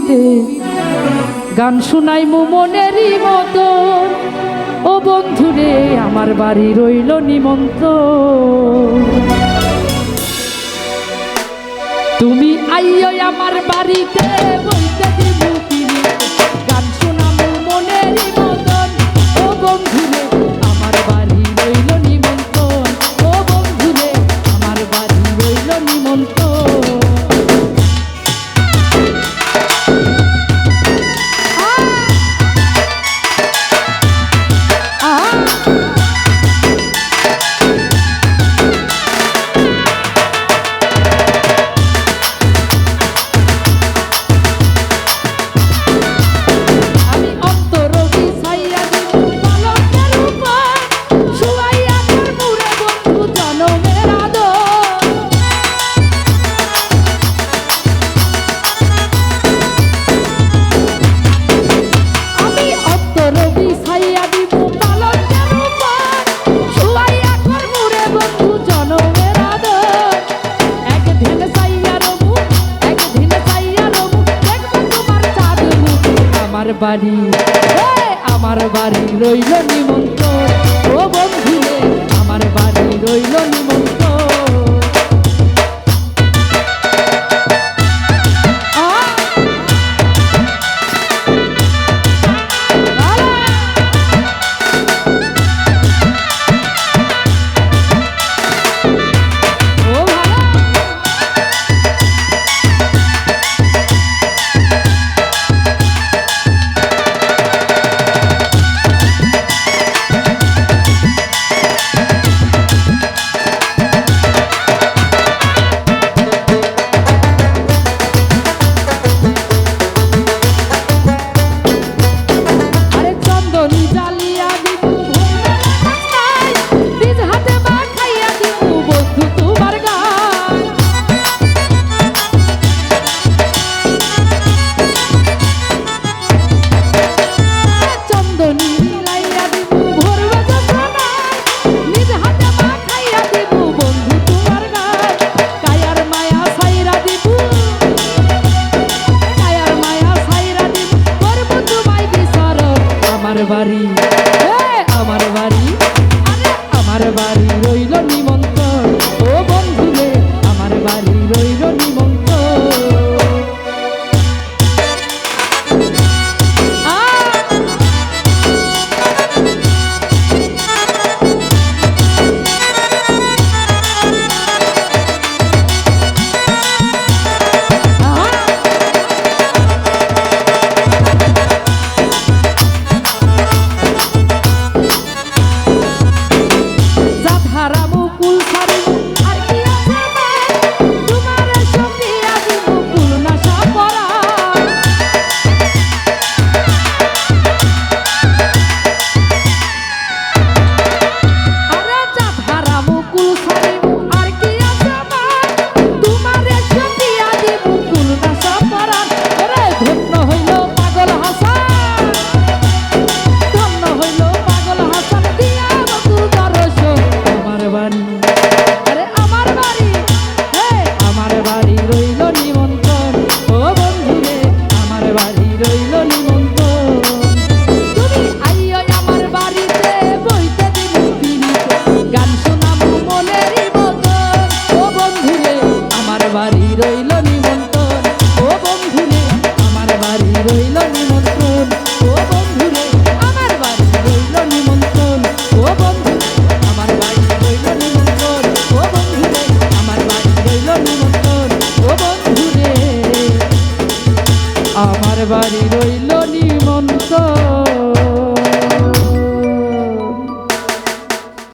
পিড়িতে গান শুনাই মনেরই মতো। ও বন্ধুরে আমার বাড়ি রইল নিমন্ত্রণ, তুমি আইও আমার বাড়িতে বইতে দিব পিড়িতে গান শুনামু মনেরই মতন। ও বন্ধুরে আমার বাড়ি রইল নিমন্ত্রণ, ও বন্ধুরে আমার বাড়ি রইল নিমন্ত্রণ। আমার বাড়ি রইল নিমন্ত্রণ, ও বন্ধুরে আমার বাড়ি রইল নিমন্ত্রণ। আমার বাড়ি আমার বাড়ি রইল নিমন্ত্রণ, ও বন্ধুরে আমার বাড়ি রইল নিমন্ত্রণ। বাড়ি রইল